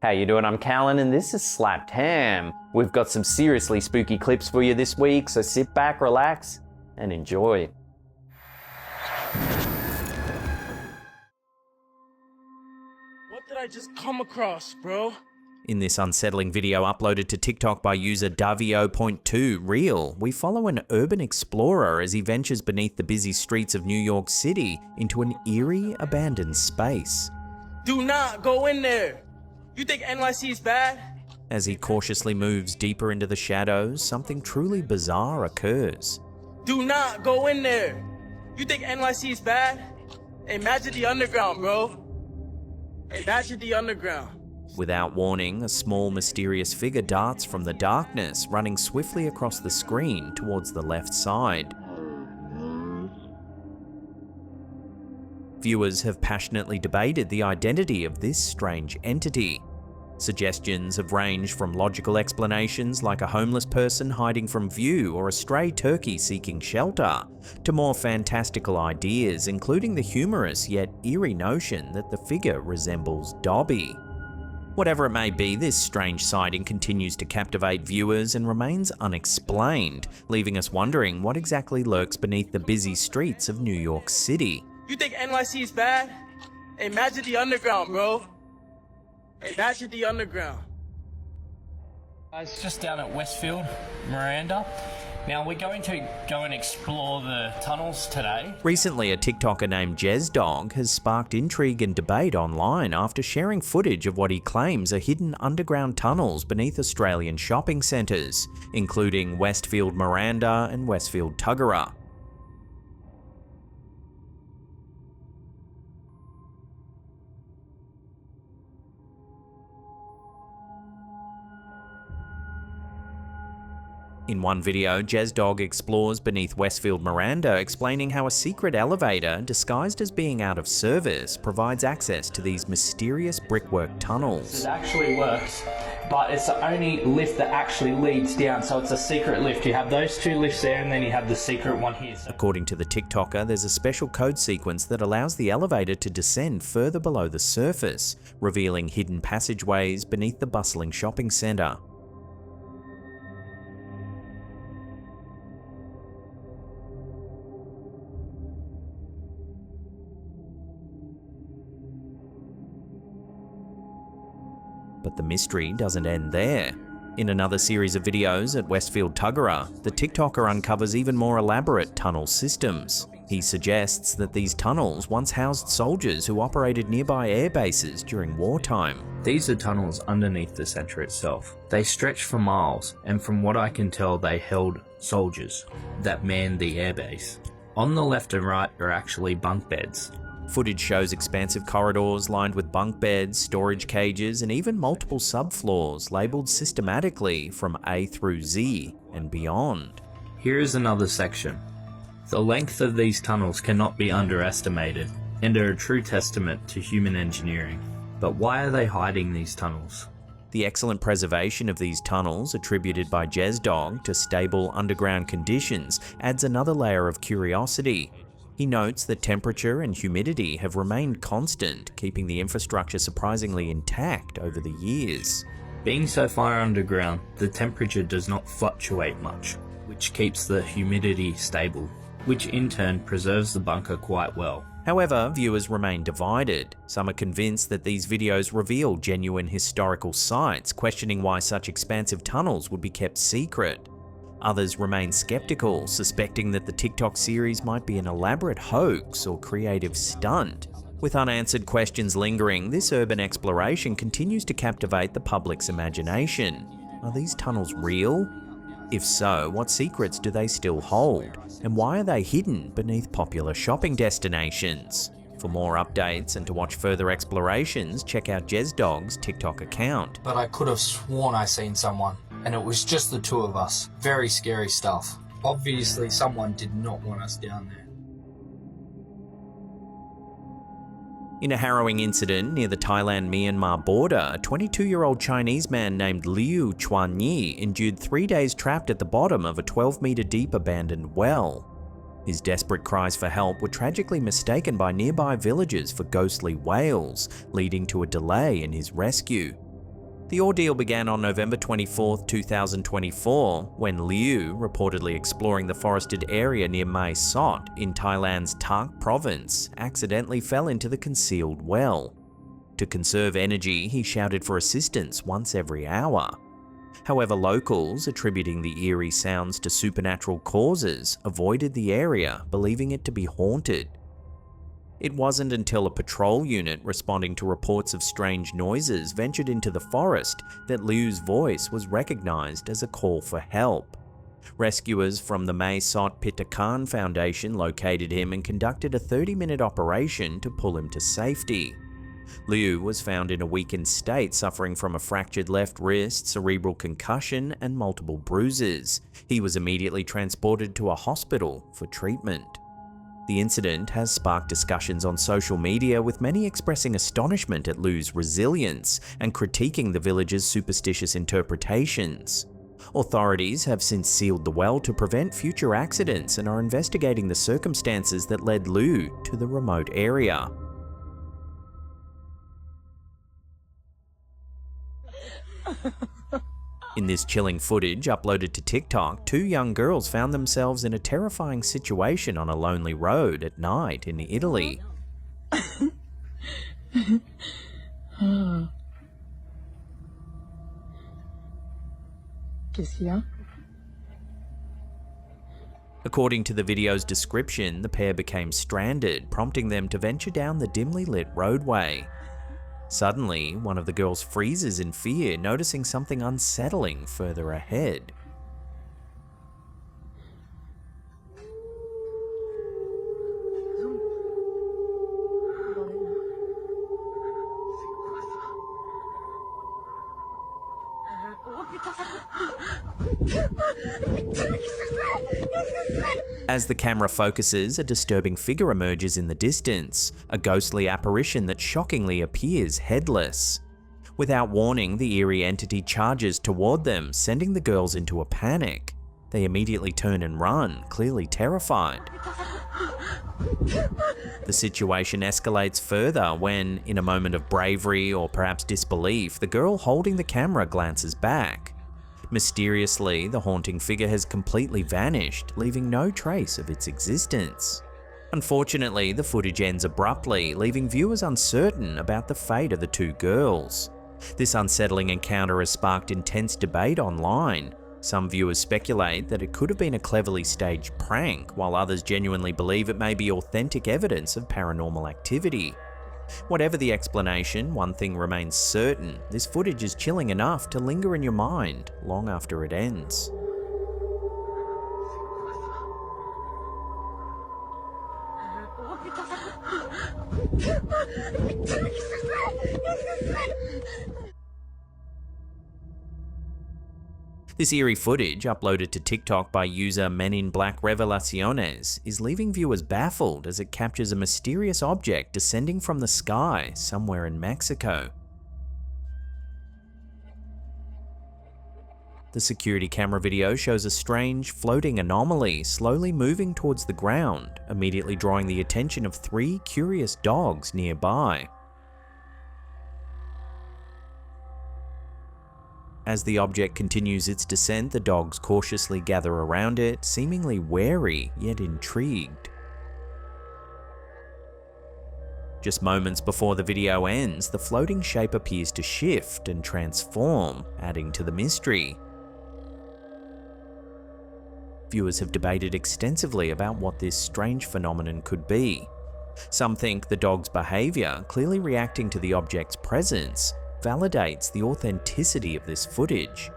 How you doing? I'm Callan and this is Slapped Ham. We've got some seriously spooky clips for you this week, so sit back, relax, and enjoy. What did I just come across, bro? In this unsettling video uploaded to TikTok by user Davio.2 Real, we follow an urban explorer as he ventures beneath the busy streets of New York City into an eerie, abandoned space. Do not go in there! You think NYC is bad? As he cautiously moves deeper into the shadows, something truly bizarre occurs. Do not go in there! You think NYC is bad? Imagine the underground, bro. Imagine the underground. Without warning, a small mysterious figure darts from the darkness, running swiftly across the screen towards the left side. Viewers have passionately debated the identity of this strange entity. Suggestions have ranged from logical explanations like a homeless person hiding from view or a stray turkey seeking shelter, to more fantastical ideas including the humorous yet eerie notion that the figure resembles Dobby. Whatever it may be, this strange sighting continues to captivate viewers and remains unexplained, leaving us wondering what exactly lurks beneath the busy streets of New York City. You think NYC is bad? Imagine the underground, bro. Imagine the underground. It's just down at Westfield, Miranda. Now we're going to go and explore the tunnels today. Recently, a TikToker named JezDog has sparked intrigue and debate online after sharing footage of what he claims are hidden underground tunnels beneath Australian shopping centres, including Westfield Miranda and Westfield Tuggerah. In one video, JezDog explores beneath Westfield Miranda, explaining how a secret elevator, disguised as being out of service, provides access to these mysterious brickwork tunnels. It actually works, but it's the only lift that actually leads down, so it's a secret lift. You have those two lifts there, and then you have the secret one here. According to the TikToker, there's a special code sequence that allows the elevator to descend further below the surface, revealing hidden passageways beneath the bustling shopping centre. But the mystery doesn't end there. In another series of videos at Westfield Tuggerah, the TikToker uncovers even more elaborate tunnel systems. He suggests that these tunnels once housed soldiers who operated nearby air bases during wartime. These are tunnels underneath the centre itself. They stretch for miles, and from what I can tell, they held soldiers that manned the airbase. On the left and right are actually bunk beds. Footage shows expansive corridors lined with bunk beds, storage cages, and even multiple subfloors labelled systematically from A through Z and beyond. Here is another section. The length of these tunnels cannot be underestimated, and are a true testament to human engineering. But why are they hiding these tunnels? The excellent preservation of these tunnels, attributed by JezDog to stable underground conditions, adds another layer of curiosity. He notes that temperature and humidity have remained constant, keeping the infrastructure surprisingly intact over the years. Being so far underground, the temperature does not fluctuate much, which keeps the humidity stable, which in turn preserves the bunker quite well. However, viewers remain divided. Some are convinced that these videos reveal genuine historical sites, questioning why such expansive tunnels would be kept secret. Others remain skeptical, suspecting that the TikTok series might be an elaborate hoax or creative stunt. With unanswered questions lingering, this urban exploration continues to captivate the public's imagination. Are these tunnels real? If so, what secrets do they still hold? And why are they hidden beneath popular shopping destinations? For more updates and to watch further explorations, check out JezDog's TikTok account. But I could have sworn I seen someone, and it was just the two of us. Very scary stuff. Obviously someone did not want us down there. In a harrowing incident near the Thailand-Myanmar border, a 22-year-old Chinese man named Liu Chuanyi endured 3 days trapped at the bottom of a 12-meter deep abandoned well. His desperate cries for help were tragically mistaken by nearby villagers for ghostly wails, leading to a delay in his rescue. The ordeal began on November 24, 2024, when Liu, reportedly exploring the forested area near Mae Sot in Thailand's Tak province, accidentally fell into the concealed well. To conserve energy, he shouted for assistance once every hour. However, locals, attributing the eerie sounds to supernatural causes, avoided the area, believing it to be haunted. It wasn't until a patrol unit responding to reports of strange noises ventured into the forest that Liu's voice was recognized as a call for help. Rescuers from the Mae Sot Pitakan Foundation located him and conducted a 30-minute operation to pull him to safety. Liu was found in a weakened state, suffering from a fractured left wrist, cerebral concussion, and multiple bruises. He was immediately transported to a hospital for treatment. The incident has sparked discussions on social media, with many expressing astonishment at Liu's resilience and critiquing the village's superstitious interpretations. Authorities have since sealed the well to prevent future accidents and are investigating the circumstances that led Liu to the remote area. In this chilling footage uploaded to TikTok, two young girls found themselves in a terrifying situation on a lonely road at night in Italy. According to the video's description, the pair became stranded, prompting them to venture down the dimly lit roadway. Suddenly, one of the girls freezes in fear, noticing something unsettling further ahead. As the camera focuses, a disturbing figure emerges in the distance, a ghostly apparition that shockingly appears headless. Without warning, the eerie entity charges toward them, sending the girls into a panic. They immediately turn and run, clearly terrified. The situation escalates further when, in a moment of bravery or perhaps disbelief, the girl holding the camera glances back. Mysteriously, the haunting figure has completely vanished, leaving no trace of its existence. Unfortunately, the footage ends abruptly, leaving viewers uncertain about the fate of the two girls. This unsettling encounter has sparked intense debate online. Some viewers speculate that it could have been a cleverly staged prank, while others genuinely believe it may be authentic evidence of paranormal activity. Whatever the explanation, one thing remains certain: this footage is chilling enough to linger in your mind long after it ends. This eerie footage, uploaded to TikTok by user Men in Black Revelaciones, is leaving viewers baffled as it captures a mysterious object descending from the sky somewhere in Mexico. The security camera video shows a strange, floating anomaly slowly moving towards the ground, immediately drawing the attention of three curious dogs nearby. As the object continues its descent, the dogs cautiously gather around it, seemingly wary yet intrigued. Just moments before the video ends, the floating shape appears to shift and transform, adding to the mystery. Viewers have debated extensively about what this strange phenomenon could be. Some think the dog's behavior, clearly reacting to the object's presence, validates the authenticity of this footage.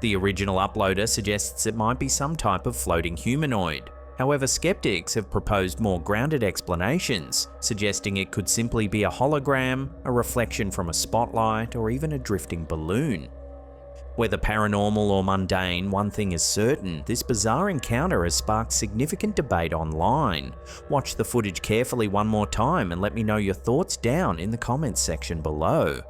The original uploader suggests it might be some type of floating humanoid. However, skeptics have proposed more grounded explanations, suggesting it could simply be a hologram, a reflection from a spotlight, or even a drifting balloon. Whether paranormal or mundane, one thing is certain: this bizarre encounter has sparked significant debate online. Watch the footage carefully one more time and let me know your thoughts down in the comments section below.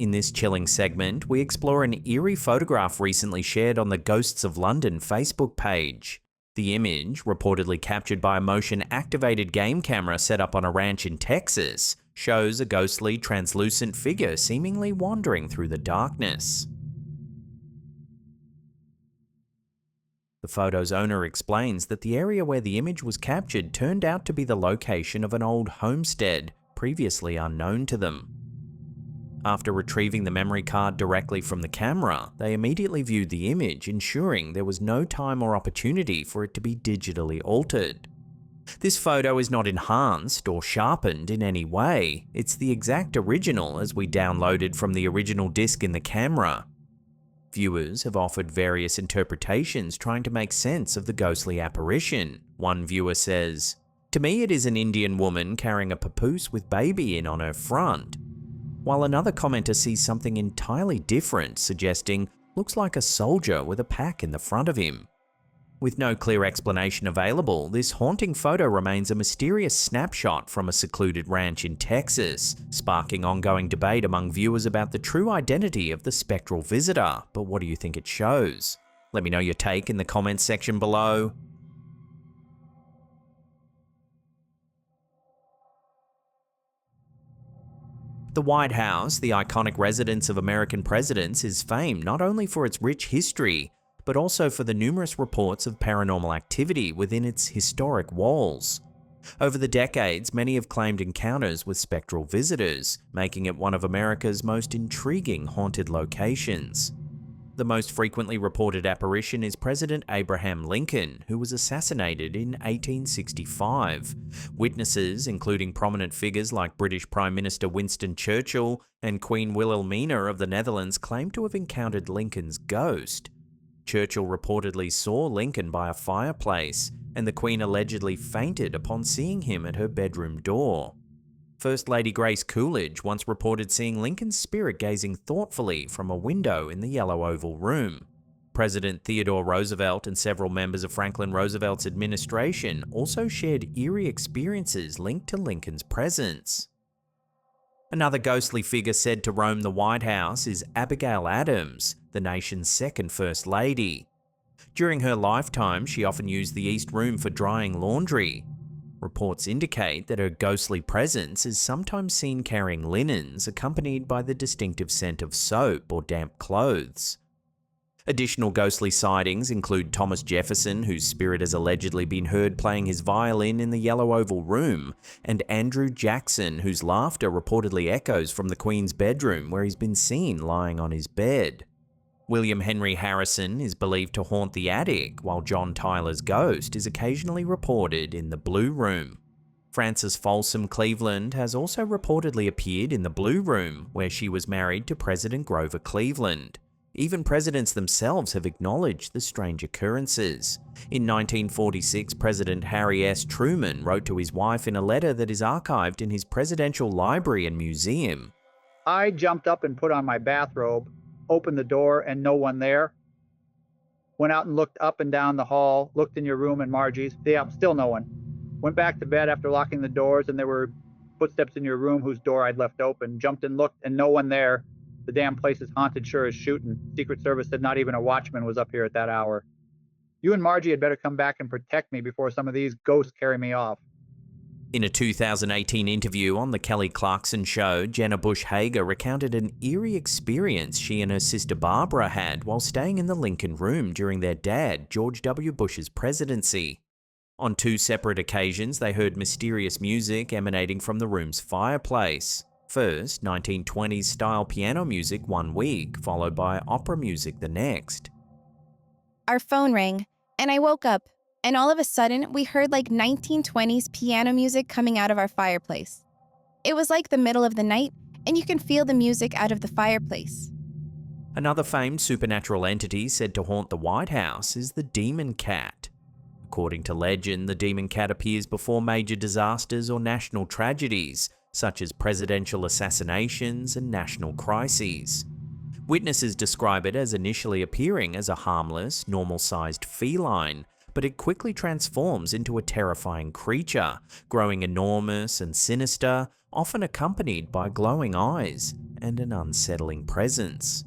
In this chilling segment, we explore an eerie photograph recently shared on the Ghosts of London Facebook page. The image, reportedly captured by a motion-activated game camera set up on a ranch in Texas, shows a ghostly, translucent figure seemingly wandering through the darkness. The photo's owner explains that the area where the image was captured turned out to be the location of an old homestead, previously unknown to them. After retrieving the memory card directly from the camera, they immediately viewed the image, ensuring there was no time or opportunity for it to be digitally altered. This photo is not enhanced or sharpened in any way, it's the exact original as we downloaded from the original disc in the camera. Viewers have offered various interpretations trying to make sense of the ghostly apparition. One viewer says, "To me it is an Indian woman carrying a papoose with baby in on her front," while another commenter sees something entirely different, suggesting, "Looks like a soldier with a pack in the front of him." With no clear explanation available, this haunting photo remains a mysterious snapshot from a secluded ranch in Texas, sparking ongoing debate among viewers about the true identity of the spectral visitor. But what do you think it shows? Let me know your take in the comments section below. The White House, the iconic residence of American presidents, is famed not only for its rich history, but also for the numerous reports of paranormal activity within its historic walls. Over the decades, many have claimed encounters with spectral visitors, making it one of America's most intriguing haunted locations. The most frequently reported apparition is President Abraham Lincoln, who was assassinated in 1865. Witnesses, including prominent figures like British Prime Minister Winston Churchill and Queen Wilhelmina of the Netherlands, claim to have encountered Lincoln's ghost. Churchill reportedly saw Lincoln by a fireplace, and the Queen allegedly fainted upon seeing him at her bedroom door. First Lady Grace Coolidge once reported seeing Lincoln's spirit gazing thoughtfully from a window in the Yellow Oval Room. President Theodore Roosevelt and several members of Franklin Roosevelt's administration also shared eerie experiences linked to Lincoln's presence. Another ghostly figure said to roam the White House is Abigail Adams, the nation's second First Lady. During her lifetime, she often used the East Room for drying laundry. Reports indicate that her ghostly presence is sometimes seen carrying linens accompanied by the distinctive scent of soap or damp clothes. Additional ghostly sightings include Thomas Jefferson, whose spirit has allegedly been heard playing his violin in the Yellow Oval Room, and Andrew Jackson, whose laughter reportedly echoes from the Queen's bedroom, where he's been seen lying on his bed. William Henry Harrison is believed to haunt the attic, while John Tyler's ghost is occasionally reported in the Blue Room. Frances Folsom Cleveland has also reportedly appeared in the Blue Room, where she was married to President Grover Cleveland. Even presidents themselves have acknowledged the strange occurrences. In 1946, President Harry S. Truman wrote to his wife in a letter that is archived in his presidential library and museum. I jumped up and put on my bathrobe, opened the door and no one there. Went out and looked up and down the hall, looked in your room and Margie's. Yeah, still no one. Went back to bed after locking the doors and there were footsteps in your room whose door I'd left open. Jumped and looked and no one there. The damn place is haunted sure as shooting. Secret Service said not even a watchman was up here at that hour. You and Margie had better come back and protect me before some of these ghosts carry me off. In a 2018 interview on The Kelly Clarkson Show, Jenna Bush Hager recounted an eerie experience she and her sister Barbara had while staying in the Lincoln Room during their dad, George W. Bush's presidency. On two separate occasions, they heard mysterious music emanating from the room's fireplace. First, 1920s style piano music one week, followed by opera music the next. Our phone rang, and I woke up, and all of a sudden, we heard like 1920s piano music coming out of our fireplace. It was like the middle of the night, and you can feel the music out of the fireplace. Another famed supernatural entity said to haunt the White House is the Demon Cat. According to legend, the Demon Cat appears before major disasters or national tragedies, such as presidential assassinations and national crises. Witnesses describe it as initially appearing as a harmless, normal-sized feline, but it quickly transforms into a terrifying creature, growing enormous and sinister, often accompanied by glowing eyes and an unsettling presence.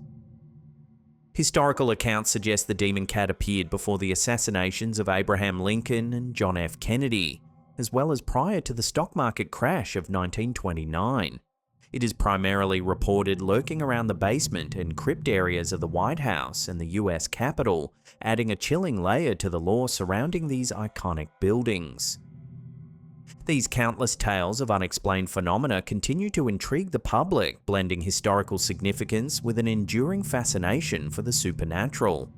Historical accounts suggest the demon cat appeared before the assassinations of Abraham Lincoln and John F. Kennedy, as well as prior to the stock market crash of 1929. It is primarily reported lurking around the basement and crypt areas of the White House and the US Capitol, adding a chilling layer to the lore surrounding these iconic buildings. These countless tales of unexplained phenomena continue to intrigue the public, blending historical significance with an enduring fascination for the supernatural.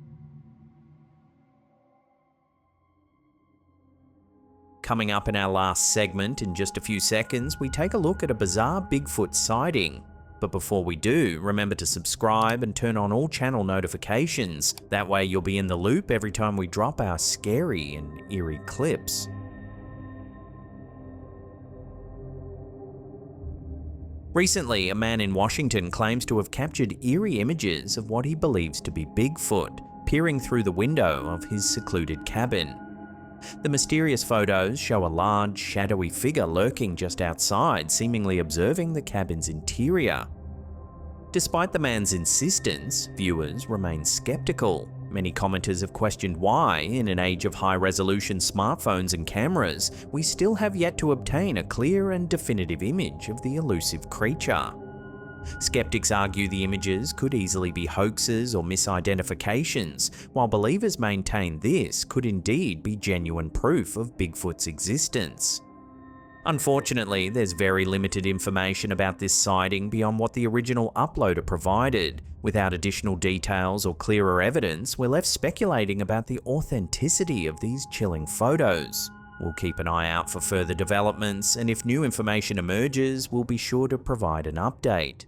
Coming up in our last segment in just a few seconds, we take a look at a bizarre Bigfoot sighting. But before we do, remember to subscribe and turn on all channel notifications. That way you'll be in the loop every time we drop our scary and eerie clips. Recently, a man in Washington claims to have captured eerie images of what he believes to be Bigfoot, peering through the window of his secluded cabin. The mysterious photos show a large, shadowy figure lurking just outside, seemingly observing the cabin's interior. Despite the man's insistence, viewers remain skeptical. Many commenters have questioned why, in an age of high-resolution smartphones and cameras, we still have yet to obtain a clear and definitive image of the elusive creature. Skeptics argue the images could easily be hoaxes or misidentifications, while believers maintain this could indeed be genuine proof of Bigfoot's existence. Unfortunately, there's very limited information about this sighting beyond what the original uploader provided. Without additional details or clearer evidence, we're left speculating about the authenticity of these chilling photos. We'll keep an eye out for further developments, and if new information emerges, we'll be sure to provide an update.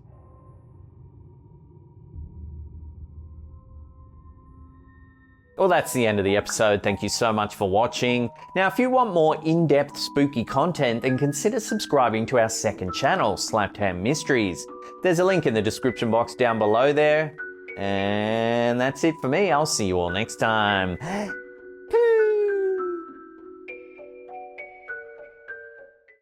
Well, that's the end of the episode. Thank you so much for watching. Now, if you want more in-depth spooky content, then consider subscribing to our second channel, Subterranean Mysteries. There's a link in the description box down below there. And that's it for me. I'll see you all next time.